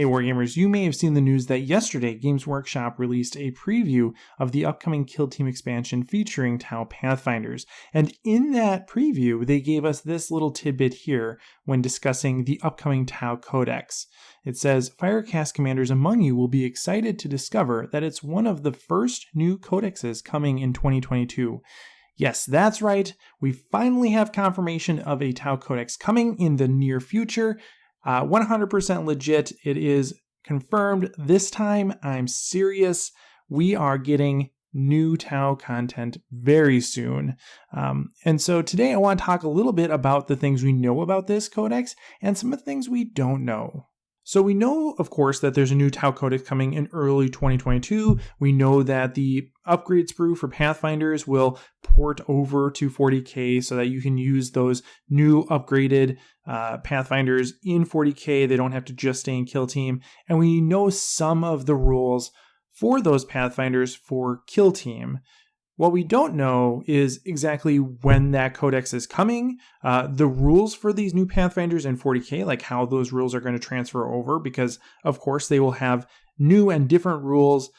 Hey Wargamers, you may have seen the news that yesterday Games Workshop released a preview of the upcoming Kill Team expansion featuring Tau Pathfinders. And in that preview, they gave us this little tidbit here when discussing the upcoming Tau Codex. It says, Firecast commanders among you will be excited to discover that it's one of the first new codexes coming in 2022. Yes, that's right. We finally have confirmation of a Tau Codex coming in the near future. 100% legit. It is confirmed this time. I'm serious. We are getting new Tau content very soon. And so today I want to talk a little bit about the things we know about this codex and some of the things we don't know. So we know, of course, that there's a new Tau Codex coming in early 2022. We know that the upgrade sprue for Pathfinders will port over to 40K so that you can use those new upgraded Pathfinders in 40K. They don't have to just stay in Kill Team. And we know some of the rules for those Pathfinders for Kill Team. What we don't know is exactly when that codex is coming, the rules for these new Pathfinders in 40K, like how those rules are going to transfer over, because of course they will have new and different rules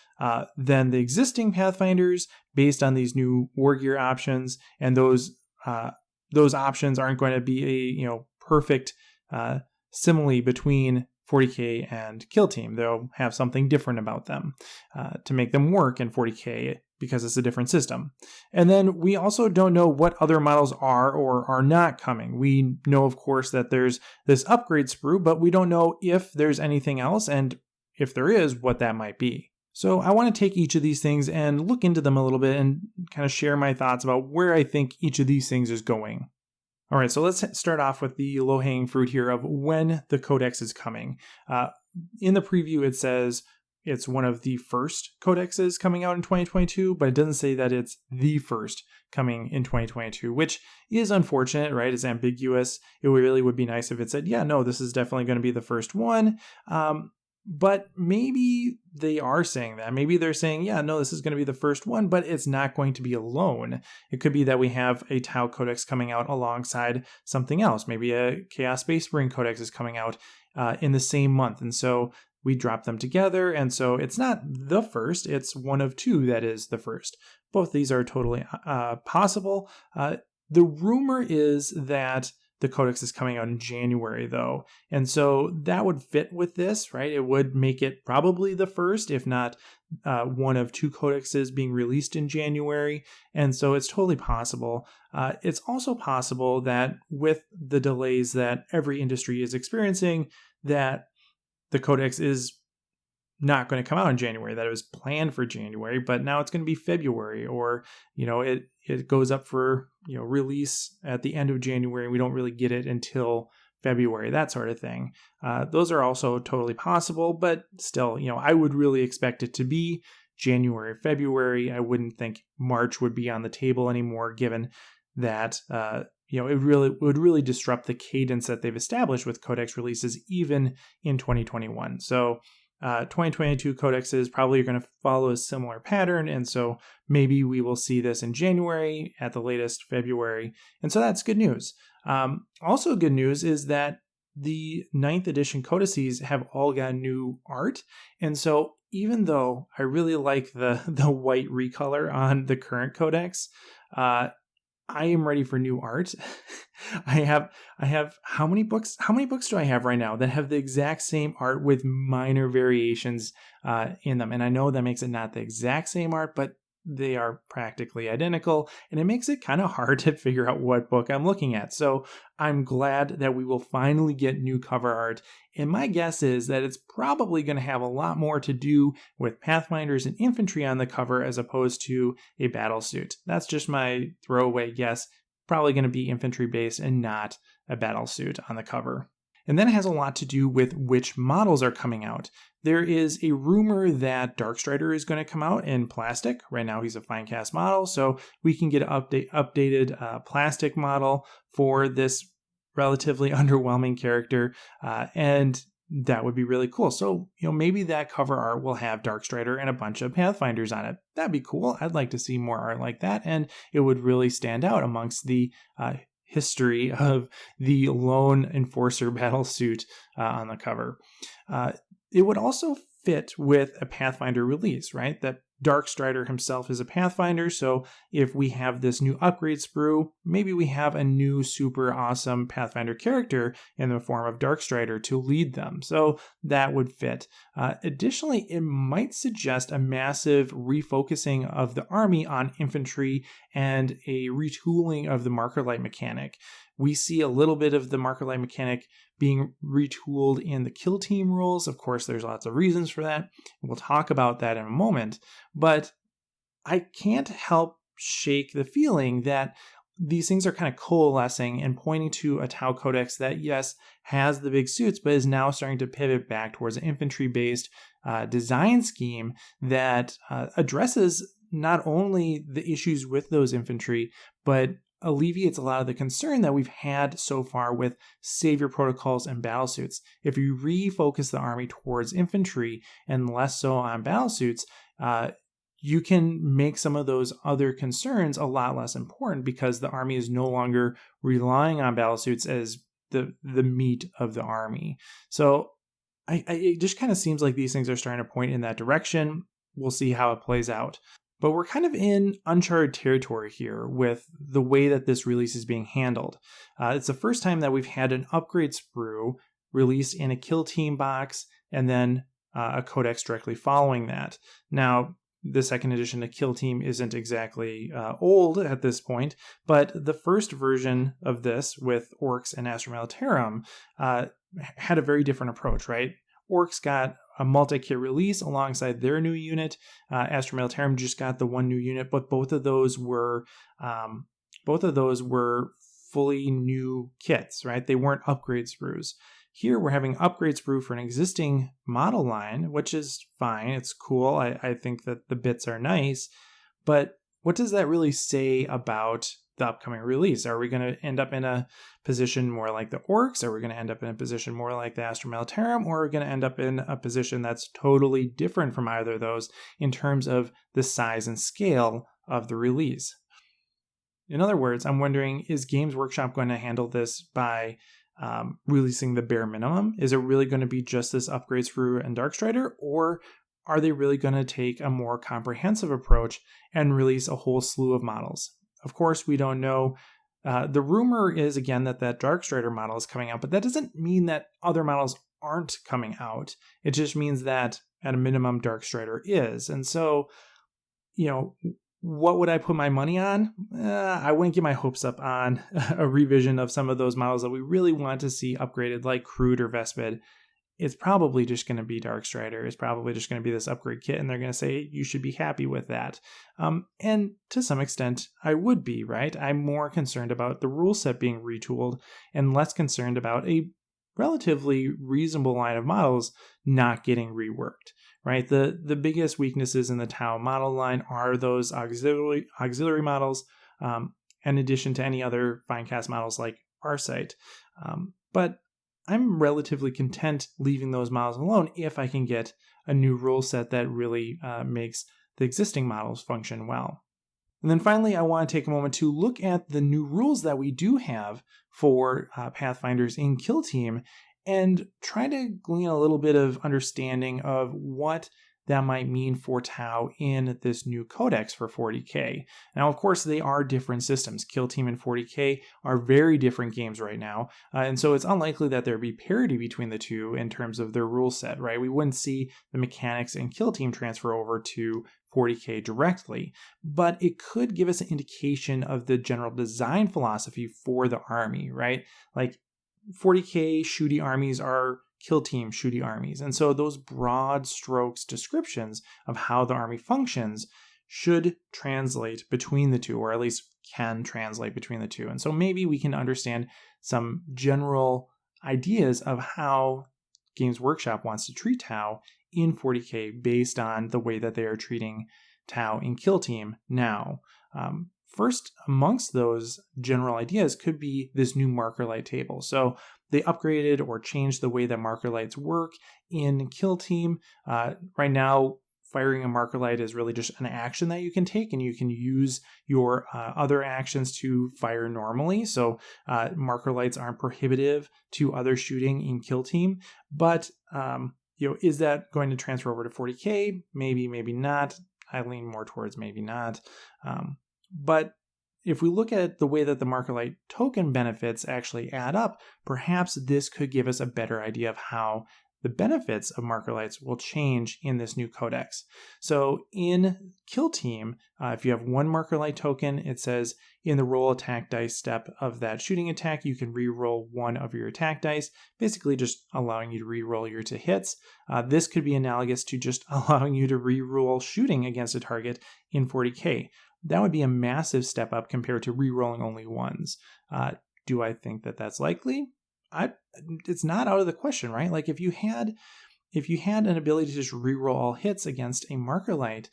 than the existing Pathfinders based on these new war gear options, and those options aren't going to be a perfect simile between 40K and Kill Team. They'll have something different about them to make them work in 40K because it's a different system. And then we also don't know what other models are or are not coming. We know, of course, that there's this upgrade sprue, but we don't know if there's anything else, and if there is, what that might be. So I want to take each of these things and look into them a little bit and kind of share my thoughts about where I think each of these things is going. All right, so let's start off with the low-hanging fruit here of when the codex is coming. In the preview, it says it's one of the first codexes coming out in 2022, but it doesn't say that it's the first coming in 2022, which is unfortunate, right? It's ambiguous. It really would be nice if it said, yeah, no, this is definitely going to be the first one. But maybe they are saying that. Maybe they're saying, yeah, no, this is going to be the first one, but it's not going to be alone. It could be that we have a Tau Codex coming out alongside something else. Maybe a Chaos Space Marine Codex is coming out in the same month. And so we drop them together. And so it's not the first, it's one of two that is the first. Both these are totally possible. The rumor is that the codex is coming out in January, though. And so that would fit with this, right? It would make it probably the first, if not one of two codexes being released in January. And so it's totally possible. It's also possible that with the delays that every industry is experiencing, that the codex is not going to come out in January, that it was planned for January, but now it's going to be February, or, it goes up for, release at the end of January. We don't really get it until February, that sort of thing. Those are also totally possible, but still, I would really expect it to be January, February. I wouldn't think March would be on the table anymore, given that, it would really disrupt the cadence that they've established with codex releases, even in 2021. So 2022 codexes probably are going to follow a similar pattern, and so maybe we will see this in January, at the latest February, and so that's good news. Also good news is that the 9th edition codices have all got new art, and so even though I really like the white recolor on the current codex, I am ready for new art. I have how many books? How many books do I have right now that have the exact same art with minor variations in them? And I know that makes it not the exact same art, but they are practically identical, and it makes it kind of hard to figure out what book I'm looking at. So I'm glad that we will finally get new cover art, and my guess is that it's probably going to have a lot more to do with Pathfinders and infantry on the cover as opposed to a battle suit. That's just my throwaway guess. Probably going to be infantry based and not a battle suit on the cover. And then it has a lot to do with which models are coming out. There is a rumor that Darkstrider is going to come out in plastic. Right now he's a fine cast model, so we can get an updated plastic model for this relatively underwhelming character, and that would be really cool. So, maybe that cover art will have Darkstrider and a bunch of Pathfinders on it. That'd be cool. I'd like to see more art like that, and it would really stand out amongst the history of the lone enforcer battle suit on the cover. it would also fit with a Pathfinder release, right? That Darkstrider himself is a Pathfinder, so if we have this new upgrade sprue, maybe we have a new super awesome Pathfinder character in the form of Darkstrider to lead them, so that would fit. Additionally, it might suggest a massive refocusing of the army on infantry and a retooling of the marker light mechanic. We see a little bit of the marker light mechanic being retooled in the kill team rules. Of course, there's lots of reasons for that. We'll talk about that in a moment. But I can't help shake the feeling that these things are kind of coalescing and pointing to a Tau Codex that, yes, has the big suits, but is now starting to pivot back towards an infantry-based design scheme that addresses not only the issues with those infantry, but alleviates a lot of the concern that we've had so far with savior protocols and battlesuits. If you refocus the army towards infantry and less so on battlesuits, you can make some of those other concerns a lot less important because the army is no longer relying on battlesuits as the meat of the army. So it just kind of seems like these things are starting to point in that direction. We'll see how it plays out. But we're kind of in uncharted territory here with the way that this release is being handled. It's the first time that we've had an upgrade sprue released in a kill team box and then a codex directly following that. Now, the second edition to Kill Team isn't exactly old at this point, but the first version of this with Orcs and Astra Militarum had a very different approach, right? Orcs got a multi-kit release alongside their new unit. Astra Militarum just got the one new unit, but both of those were fully new kits, right? They weren't upgrade sprues. Here we're having upgrade sprue for an existing model line, which is fine. It's cool. I think that the bits are nice, but what does that really say about the upcoming release? Are we going to end up in a position more like the Orcs? Are we going to end up in a position more like the Astra Militarum? Or are we going to end up in a position that's totally different from either of those in terms of the size and scale of the release? In other words, I'm wondering, is Games Workshop going to handle this by releasing the bare minimum? Is it really going to be just this upgrade sprue and Darkstrider, or are they really going to take a more comprehensive approach and release a whole slew of models? Of course, we don't know. The rumor is, again, that Darkstrider model is coming out, but that doesn't mean that other models aren't coming out. It just means that, at a minimum, Darkstrider is. And so, what would I put my money on? I wouldn't get my hopes up on a revision of some of those models that we really want to see upgraded, like Crude or Vespid. It's probably just going to be Darkstrider. It's probably just going to be this upgrade kit, and they're going to say you should be happy with that. And to some extent, I would be, right? I'm more concerned about the rule set being retooled and less concerned about a relatively reasonable line of models not getting reworked, right? The biggest weaknesses in the Tau model line are those auxiliary models, in addition to any other Finecast models like Arcite. But I'm relatively content leaving those models alone if I can get a new rule set that really makes the existing models function well. And then finally, I want to take a moment to look at the new rules that we do have for Pathfinders in Kill Team and try to glean a little bit of understanding of what that might mean for Tau in this new codex for 40K. Now, of course, they are different systems. Kill Team and 40K are very different games right now, and so it's unlikely that there be parity between the two in terms of their rule set, right? We wouldn't see the mechanics in Kill Team transfer over to 40K directly, but it could give us an indication of the general design philosophy for the army, right? Like 40K shooty armies are Kill Team shooty armies. And so those broad strokes descriptions of how the army functions should translate between the two, or at least can translate between the two. And so maybe we can understand some general ideas of how Games Workshop wants to treat Tau in 40K based on the way that they are treating Tau in Kill Team now. First, amongst those general ideas could be this new marker light table. So they upgraded or changed the way that marker lights work in Kill Team. Right now, firing a marker light is really just an action that you can take, and you can use your other actions to fire normally. So marker lights aren't prohibitive to other shooting in Kill Team, but is that going to transfer over to 40K? Maybe, maybe not. I lean more towards maybe not. But if we look at the way that the MarkerLite token benefits actually add up, perhaps this could give us a better idea of how the benefits of MarkerLites will change in this new codex. So in Kill Team, if you have one MarkerLite token, it says in the roll attack dice step of that shooting attack, you can re-roll one of your attack dice, basically just allowing you to re-roll your to hits. This could be analogous to just allowing you to re-roll shooting against a target in 40K. That would be a massive step up compared to re-rolling only ones. Do I think that that's likely? It's not out of the question, right? Like if you had an ability to just re-roll all hits against a MarkerLite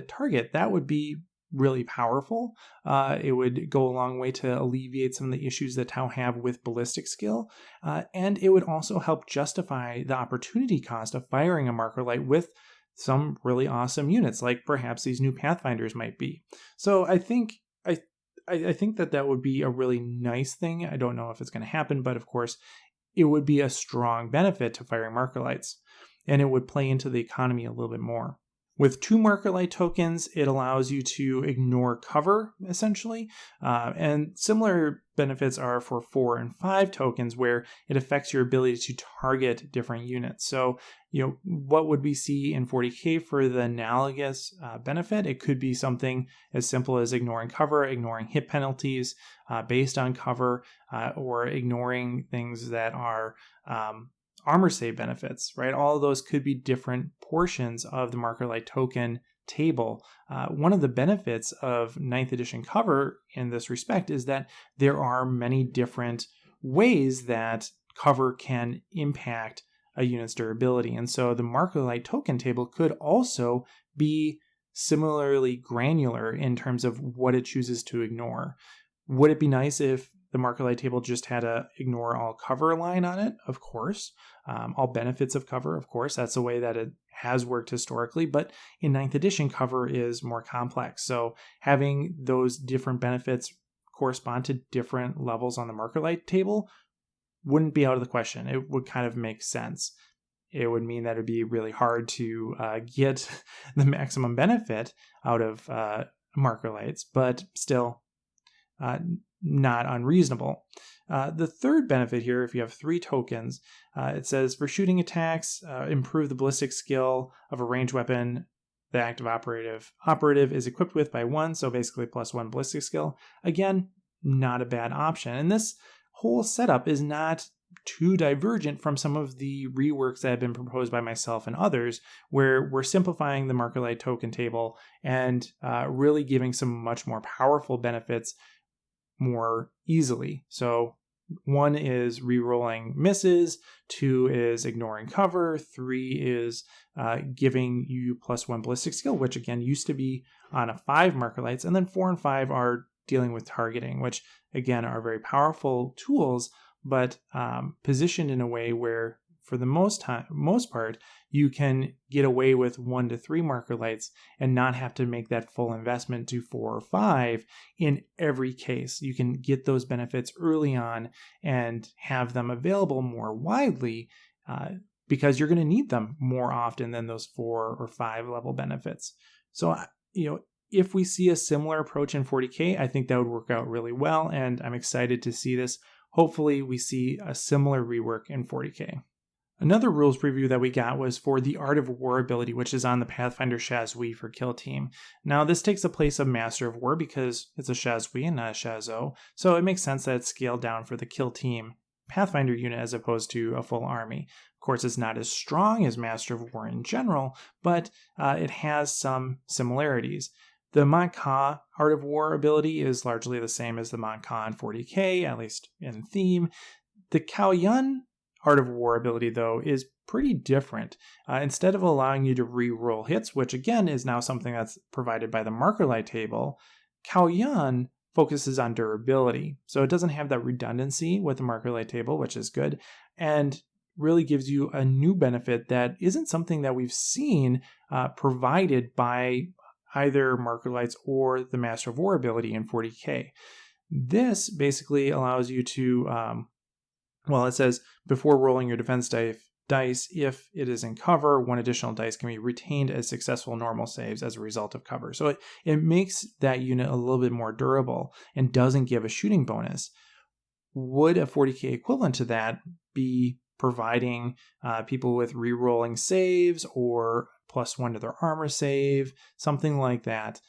target, that would be really powerful. It would go a long way to alleviate some of the issues that Tau have with ballistic skill, and it would also help justify the opportunity cost of firing a MarkerLite with some really awesome units, like perhaps these new Pathfinders might be. So I think that would be a really nice thing. I don't know if it's going to happen, but of course, it would be a strong benefit to firing MarkerLites, and it would play into the economy a little bit more. With 2 MarkerLite tokens, it allows you to ignore cover, essentially. And similar benefits are for 4 and 5 tokens, where it affects your ability to target different units. So, what would we see in 40K for the analogous benefit? It could be something as simple as ignoring cover, ignoring hit penalties based on cover, or ignoring things that are armor save benefits, right? All of those could be different portions of the MarkerLite token table. One of the benefits of 9th edition cover in this respect is that there are many different ways that cover can impact a unit's durability. And so the MarkerLite token table could also be similarly granular in terms of what it chooses to ignore. Would it be nice if the MarkerLite table just had a ignore all cover line on it? Of course. All benefits of cover, of course. That's the way that it has worked historically. But in 9th edition, cover is more complex. So having those different benefits correspond to different levels on the MarkerLite table wouldn't be out of the question. It would kind of make sense. It would mean that it would be really hard to get the maximum benefit out of MarkerLites, but still not unreasonable. The third benefit here, if you have 3 tokens, it says for shooting attacks, improve the ballistic skill of a ranged weapon the active operative is equipped with by 1, so basically +1 ballistic skill. Again, not a bad option. And this whole setup is not too divergent from some of the reworks that have been proposed by myself and others, where we're simplifying the MarkerLite token table and really giving some much more powerful benefits more easily. So 1 is rerolling misses, 2 is ignoring cover, 3 is giving you +1 ballistic skill, which again used to be on a 5 MarkerLites, and then 4 and 5 are dealing with targeting, which again are very powerful tools, but positioned in a way where for the most part, you can get away with 1 to 3 MarkerLites and not have to make that full investment to 4 or 5 in every case. You can get those benefits early on and have them available more widely because you're going to need them more often than those 4 or 5 level benefits. So, if we see a similar approach in 40K, I think that would work out really well, and I'm excited to see this. Hopefully, we see a similar rework in 40K. Another rules preview that we got was for the Art of War ability, which is on the Pathfinder Shazui for Kill Team. Now, this takes the place of Master of War because it's a Shazui and not a Shazo, so it makes sense that it's scaled down for the Kill Team Pathfinder unit as opposed to a full army. Of course, it's not as strong as Master of War in general, but it has some similarities. The Monka Art of War ability is largely the same as the Monka in 40K, at least in theme. The Kaoyun Art of War ability, though, is pretty different. Instead of allowing you to re-roll hits, which again is now something that's provided by the MarkerLite table, Kaoyun focuses on durability. So it doesn't have that redundancy with the MarkerLite table, which is good, and really gives you a new benefit that isn't something that we've seen provided by either MarkerLites or the Master of War ability in 40K. This basically allows you to, it says before rolling your defense dice. If it is in cover, 1 additional dice can be retained as successful normal saves as a result of cover. So it makes that unit a little bit more durable and doesn't give a shooting bonus. Would a 40k equivalent to that be providing people with re-rolling saves or +1 to their armor save, something like that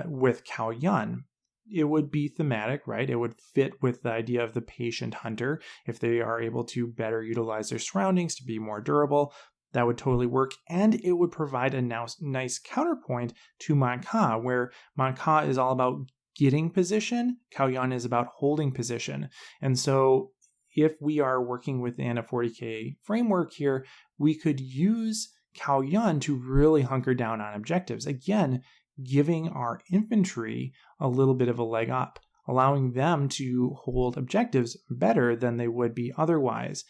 with Cao Yun? It would be thematic, right? It would fit with the idea of the patient hunter. If they are able to better utilize their surroundings to be more durable, that would totally work. And it would provide a nice counterpoint to Manka, where Manka is all about getting position. Cao Yun is about holding position. And so if we are working within a 40k framework here, we could use Cao Yun to really hunker down on objectives. Again, giving our infantry a little bit of a leg up, allowing them to hold objectives better than they would be otherwise,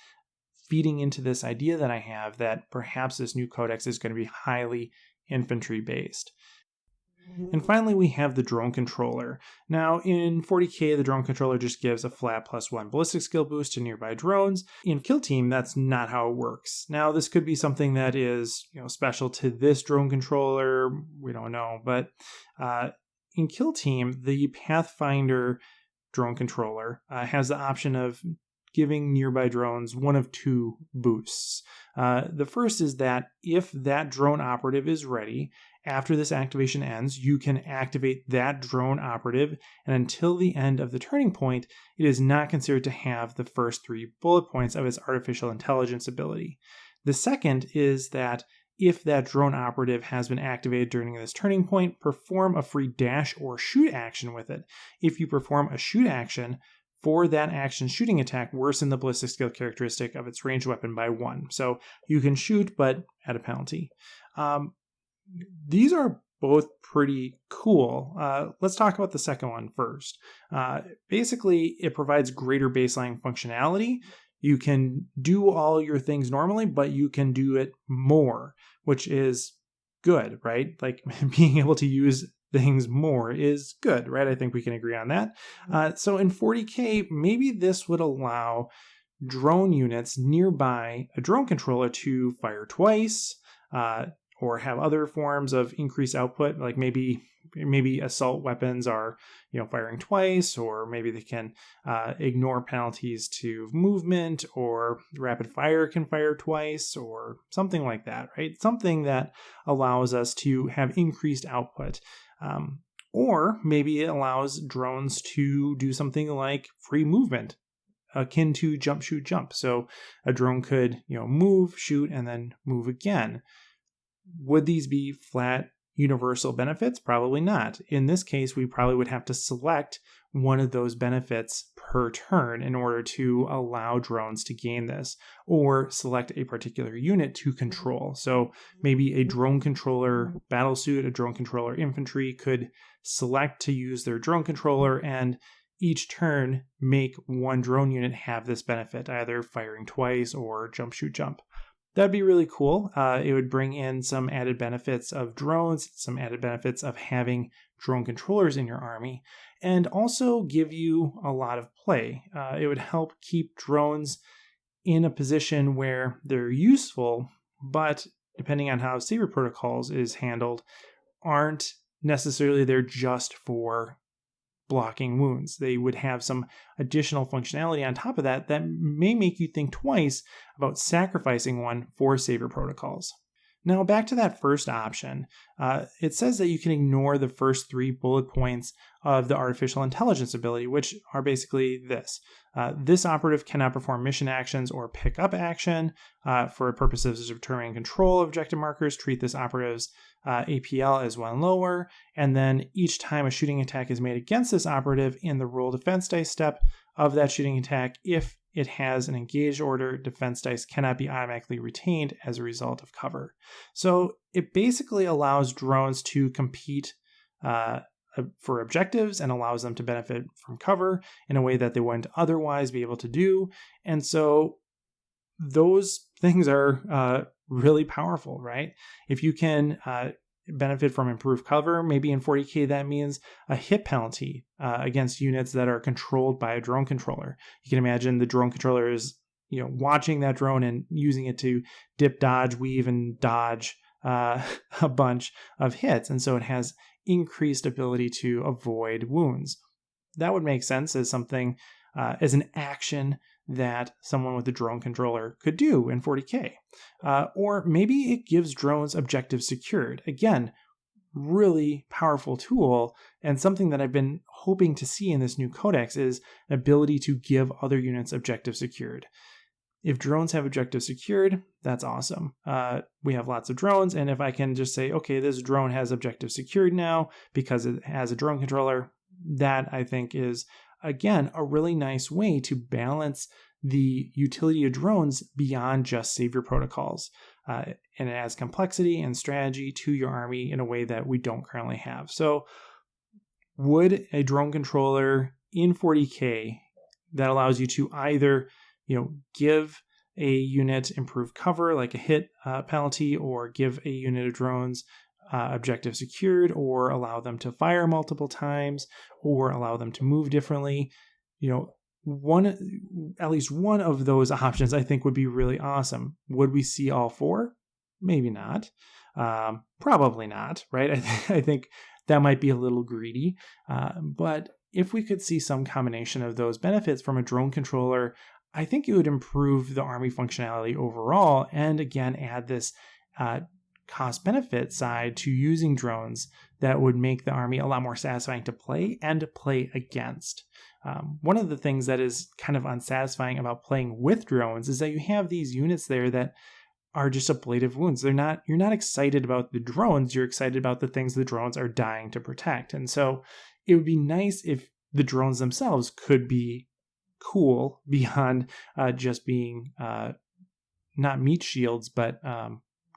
feeding into this idea that I have that perhaps this new codex is going to be highly infantry based. And finally, we have the drone controller. Now, in 40k, the drone controller just gives a flat +1 ballistic skill boost to nearby drones. In Kill Team, that's not how it works. Now, this could be something that is, special to this drone controller. We don't know, but in Kill Team, the Pathfinder drone controller has the option of giving nearby drones 1 of 2 boosts. The first is that if that drone operative is ready, after this activation ends, you can activate that drone operative, and until the end of the turning point, it is not considered to have the first 3 bullet points of its artificial intelligence ability. The second is that if that drone operative has been activated during this turning point, perform a free dash or shoot action with it. If you perform a shoot action, for that action shooting attack, worsen the ballistic skill characteristic of its ranged weapon by 1. So you can shoot, but at a penalty. These are both pretty cool. Let's talk about the second one first. Basically, it provides greater baseline functionality. You can do all your things normally, but you can do it more, which is good, right? Like being able to use things more is good, right? I think we can agree on that. So in 40k, maybe this would allow drone units nearby a drone controller to fire twice, or have other forms of increased output, like maybe assault weapons are firing twice, or maybe they can ignore penalties to movement, or rapid fire can fire twice, or something like that, right? Something that allows us to have increased output. Or maybe it allows drones to do something like free movement, akin to jump, shoot, jump. So a drone could move, shoot, and then move again. Would these be flat universal benefits? Probably not. In this case, we probably would have to select one of those benefits per turn in order to allow drones to gain this, or select a particular unit to control. So maybe a drone controller battlesuit, a drone controller infantry could select to use their drone controller, and each turn make one drone unit have this benefit, either firing twice or jump, shoot, jump. That'd be really cool. It would bring in some added benefits of drones, some added benefits of having drone controllers in your army, and also give you a lot of play. It would help keep drones in a position where they're useful, but depending on how saber protocols is handled, aren't necessarily there just for blocking wounds. They would have some additional functionality on top of that may make you think twice about sacrificing one for saber protocols. Now back to that first option. It says that you can ignore the first 3 bullet points of the artificial intelligence ability, which are basically this. This operative cannot perform mission actions or pick up action. For purposes of determining control of objective markers, treat this operative's APL as 1 lower, and then each time a shooting attack is made against this operative in the roll defense dice step of that shooting attack, if it has an engaged order, defense dice cannot be automatically retained as a result of cover. So it basically allows drones to compete for objectives and allows them to benefit from cover in a way that they wouldn't otherwise be able to do. And so those things are really powerful, right? If you can benefit from improved cover, maybe in 40k that means a hit penalty against units that are controlled by a drone controller. You can imagine the drone controller is watching that drone and using it to dip, dodge, weave, and dodge a bunch of hits. And so it has increased ability to avoid wounds. That would make sense as something, as an action that someone with a drone controller could do in 40K. Or maybe it gives drones objectives secured. Again, really powerful tool, and something that I've been hoping to see in this new codex is an ability to give other units objective secured. If drones have objective secured, that's awesome. We have lots of drones, and if I can just say, okay, this drone has objective secured now because it has a drone controller, that I think is, again, a really nice way to balance the utility of drones beyond just savior protocols. And it adds complexity and strategy to your army in a way that we don't currently have. So would a drone controller in 40K that allows you to either give a unit improved cover, like a hit penalty, or give a unit of drones objective secured, or allow them to fire multiple times, or allow them to move differently, at least one of those options I think would be really awesome. Would we see all four? Maybe not. Probably not, right? I think that might be a little greedy. But if we could see some combination of those benefits from a drone controller, I think it would improve the army functionality overall, and again, add this cost-benefit side to using drones that would make the army a lot more satisfying to play and play against. One of the things that is kind of unsatisfying about playing with drones is that you have these units there that are just ablative wounds. You're not excited about the drones, you're excited about the things the drones are dying to protect. And so it would be nice if the drones themselves could be cool beyond just being not meat shields, but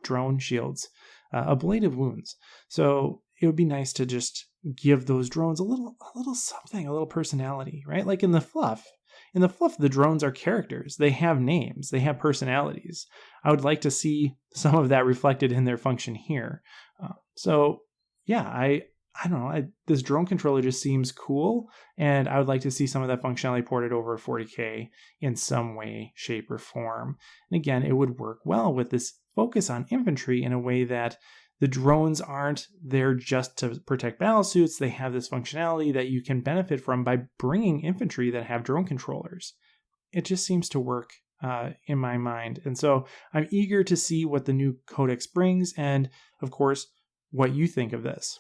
drone shields, ablative wounds. So it would be nice to just give those drones a little something, a little personality, right? Like in the fluff. In the fluff, the drones are characters. They have names. They have personalities. I would like to see some of that reflected in their function here. So yeah, I don't know. This drone controller just seems cool, and I would like to see some of that functionality ported over 40K in some way, shape, or form. And again, it would work well with this focus on infantry in a way that the drones aren't there just to protect battle suits. They have this functionality that you can benefit from by bringing infantry that have drone controllers. It just seems to work in my mind. And so I'm eager to see what the new codex brings, and of course, what you think of this.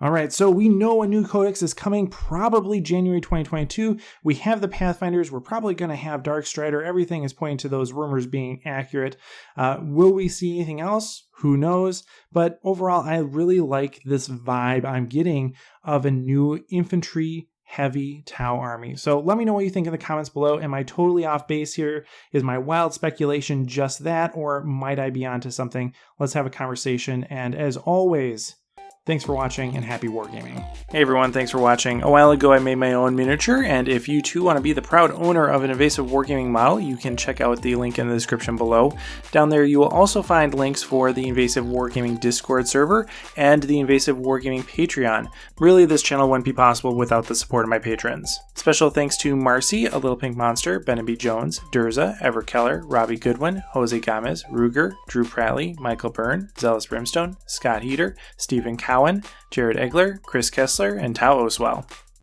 All right, so we know a new codex is coming, probably January 2022. We have the Pathfinders. We're probably going to have Dark Strider. Everything is pointing to those rumors being accurate. Will we see anything else? Who knows? But overall, I really like this vibe I'm getting of a new infantry heavy Tau army. So let me know what you think in the comments below. Am I totally off base here? Is my wild speculation just that, or might I be onto something? Let's have a conversation. And as always, thanks for watching, and happy wargaming. Hey everyone, thanks for watching. A while ago I made my own miniature, and if you too want to be the proud owner of an invasive wargaming model, you can check out the link in the description below. Down there you will also find links for the Invasive Wargaming Discord server and the Invasive Wargaming Patreon. Really, this channel wouldn't be possible without the support of my patrons. Special thanks to Marcy, A Little Pink Monster, Ben B. Jones, Durza, Ever Keller, Robbie Goodwin, Jose Gomez, Ruger, Drew Pratley, Michael Byrne, Zealous Brimstone, Scott Heater, Stephen Cowan, Jared Egler, Chris Kessler, and Tao Oswell.